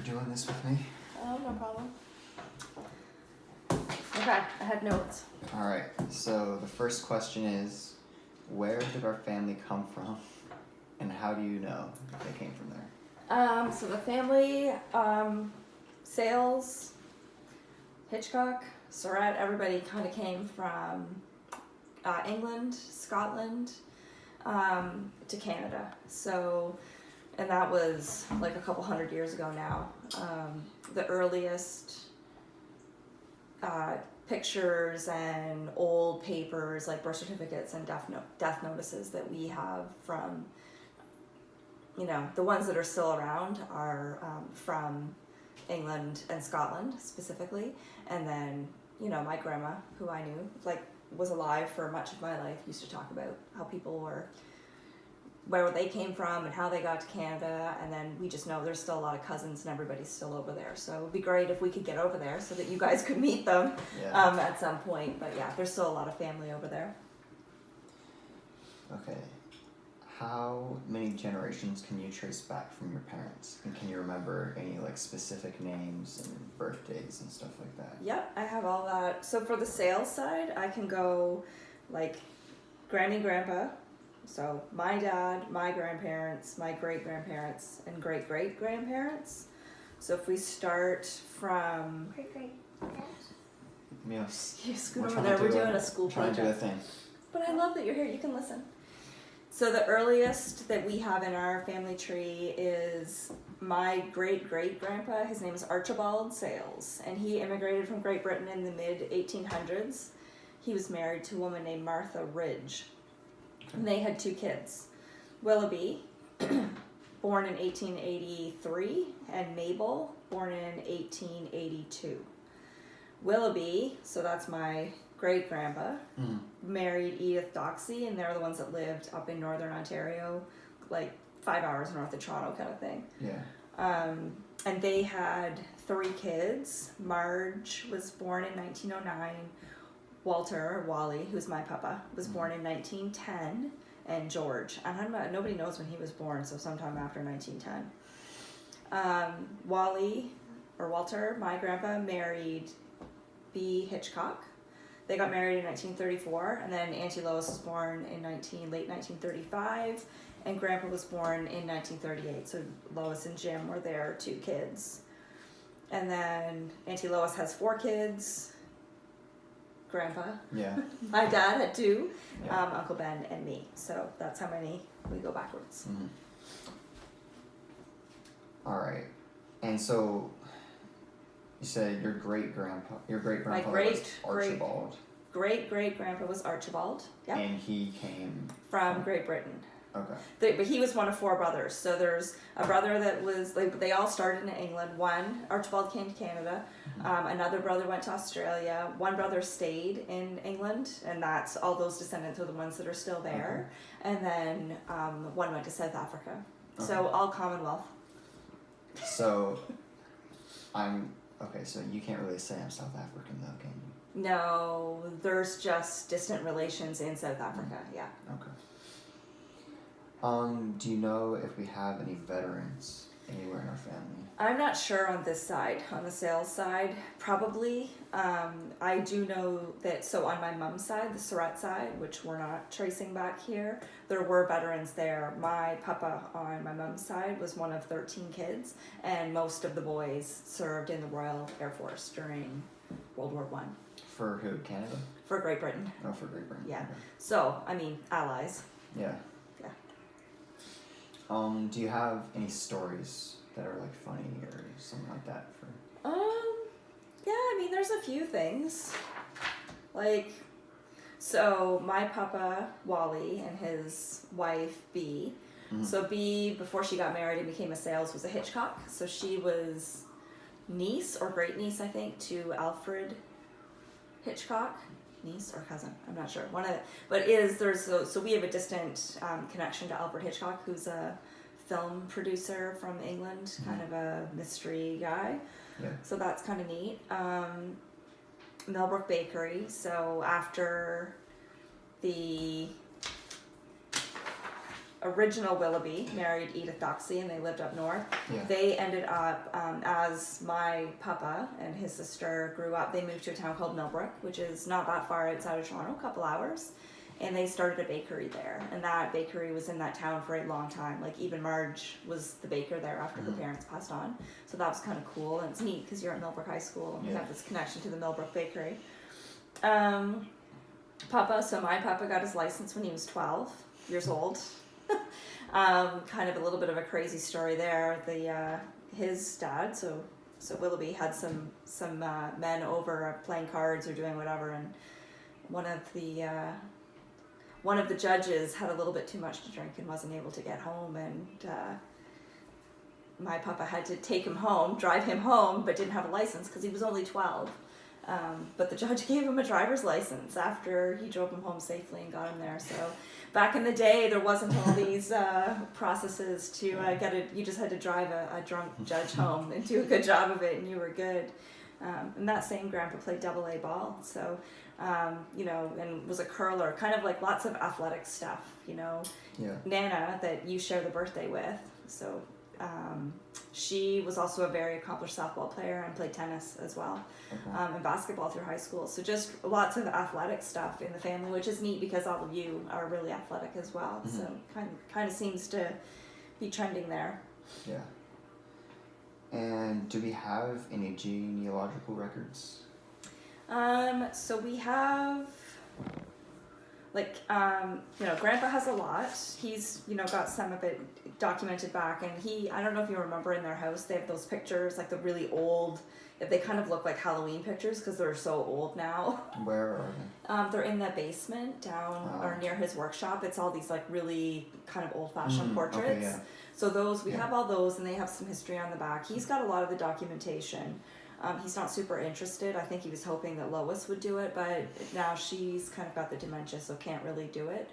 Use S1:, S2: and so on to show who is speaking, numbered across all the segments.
S1: doing this with me.
S2: Oh, no problem. Okay, I had notes.
S1: Alright, so the first question is, where did our family come from? And how do you know if they came from there?
S2: So the family, Sales, Hitchcock, Surratt, everybody kind of came from England, Scotland, to Canada. So, and that was like a couple hundred years ago now. The earliest pictures and old papers like birth certificates and death notices that we have from, the ones that are still around are from England and Scotland specifically. And then, my grandma, who I knew, was alive for much of my life, used to talk about how people were, where they came from and how they got to Canada. And then we just know there's still a lot of cousins and everybody's still over there. So it would be great if we could get over there so that you guys could meet them at some point. But yeah, there's still a lot of family over there.
S1: Okay. How many generations can you trace back from your parents? And can you remember any specific names and birthdays and stuff like that?
S2: Yep, I have all that. So for the sales side, I can go Granny, Grandpa. So my dad, my grandparents, my great-grandparents, and great-great-grandparents. So if we start from...
S1: Great-great-parents? Yes.
S2: You scoot over there. We're doing a school project.
S1: Trying to do a thing.
S2: But I love that you're here. You can listen. So the earliest that we have in our family tree is my great-great-grandpa. His name is Archibald Sales, and he immigrated from Great Britain in the mid-1800s. He was married to a woman named Martha Ridge, and they had 2 kids. Willoughby, born in 1883, and Mabel, born in 1882. Willoughby, so that's my great-grandpa, married Edith Doxey, and they're the ones that lived up in northern Ontario, 5 hours north of Toronto kind of thing.
S1: Yeah.
S2: And they had 3 kids. Marge was born in 1909. Walter, or Wally, who's my papa, was born in 1910. And George, and nobody knows when he was born, so sometime after 1910. Wally, or Walter, my grandpa, married B. Hitchcock. They got married in 1934, and then Auntie Lois was born in late 1935, and Grandpa was born in 1938. So Lois and Jim were their 2 kids. And then Auntie Lois has 4 kids. Grandpa.
S1: Yeah.
S2: My dad had 2,
S1: Yeah.
S2: Uncle Ben and me. So that's how many we go backwards.
S1: Mm-hmm. All right. And so you said your great-grandpa was Archibald.
S2: Great-great-grandpa was Archibald. Yep.
S1: And he came
S2: from Great Britain.
S1: Okay.
S2: But he was one of 4 brothers. So there's a brother that was, they all started in England. Archibald came to Canada. Another brother went to Australia. One brother stayed in England, and that's all those descendants are the ones that are still there. Okay. And then one went to South Africa. Okay. So all Commonwealth.
S1: So so you can't really say I'm South African though, can you?
S2: No, there's just distant relations in South Africa, yeah.
S1: Okay. Do you know if we have any veterans anywhere in our family?
S2: I'm not sure on this side, on the sales side, probably. I do know that, so on my mom's side, the Surratt side, which we're not tracing back here, there were veterans there. My papa on my mom's side was one of 13 kids, and most of the boys served in the Royal Air Force during World War I.
S1: For who, Canada?
S2: For Great Britain.
S1: Oh, for Great Britain.
S2: Yeah.
S1: Okay.
S2: So, allies.
S1: Yeah.
S2: Yeah.
S1: Do you have any stories that are funny or something like that for?
S2: Yeah, there's a few things. So my papa, Wally, and his wife, Bee. Mm-hmm. So Bee, before she got married and became a sales, was a Hitchcock. So she was niece or great niece, I think, to Alfred Hitchcock. Niece or cousin, I'm not sure. So we have a distant connection to Alfred Hitchcock, who's a film producer from England, kind of a mystery guy.
S1: Yeah.
S2: So that's kind of neat. Millbrook Bakery. So after the original Willoughby married Edith Doxey, and they lived up north.
S1: Yeah.
S2: They ended up, as my papa and his sister grew up, they moved to a town called Millbrook, which is not that far outside of Toronto, a couple hours. And they started a bakery there. And that bakery was in that town for a long time. Like, even Marge was the baker there after her parents passed on. So that was kind of cool. And it's neat because you're at Millbrook High School and you have this connection to the Millbrook Bakery. My papa got his license when he was 12 years old. Kind of a little bit of a crazy story there. His dad, so Willoughby, had some men over playing cards or doing whatever, and one of the judges had a little bit too much to drink and wasn't able to get home, and my papa had to take him home, drive him home, but didn't have a license because he was only 12. But the judge gave him a driver's license after he drove him home safely and got him there. So back in the day, there wasn't all these processes to get it. You just had to drive a drunk judge home and do a good job of it, and you were good. And that same grandpa played AA ball, so and was a curler, kind of like lots of athletic stuff, Nana, that you share the birthday with, so she was also a very accomplished softball player and played tennis as well, and basketball through high school. So just lots of athletic stuff in the family, which is neat because all of you are really athletic as well. So kind of seems to be trending there.
S1: Yeah. And do we have any genealogical records?
S2: So we have, Grandpa has a lot. He's, got some of it documented back, and I don't know if you remember, in their house, they have those pictures, like the really old, they kind of look like Halloween pictures because they're so old now.
S1: Where are they?
S2: They're in the basement down or near his workshop. It's all these like really kind of old-fashioned portraits.
S1: Okay, yeah.
S2: So we have all those, and they have some history on the back. He's got a lot of the documentation. He's not super interested. I think he was hoping that Lois would do it, but now she's kind of got the dementia, so can't really do it.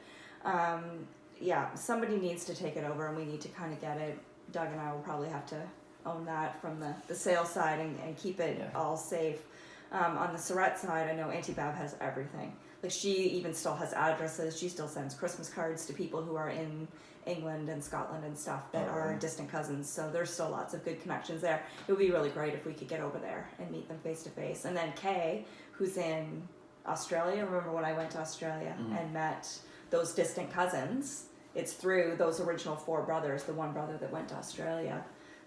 S2: Somebody needs to take it over, and we need to kind of get it. Doug and I will probably have to own that from the sales side and keep it all safe. On the Surratt side, I know Auntie Bab has everything. Like, she even still has addresses. She still sends Christmas cards to people who are in England and Scotland and stuff that are distant cousins. So there's still lots of good connections there. It would be really great if we could get over there and meet them face to face. And then Kay, who's in Australia. Remember when I went to Australia and met those distant cousins? It's through those original 4 brothers, the one brother that went to Australia.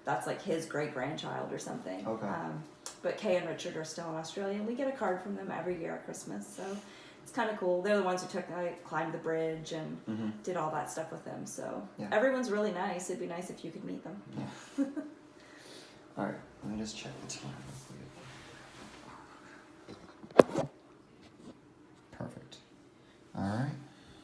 S2: That's like his great-grandchild or something.
S1: Okay.
S2: But Kay and Richard are still in Australia, and we get a card from them every year at Christmas. So it's kind of cool. They're the ones who climbed the bridge and did all that stuff with them. So everyone's really nice. It'd be nice if you could meet them.
S1: Yeah. All right, let me just check the time.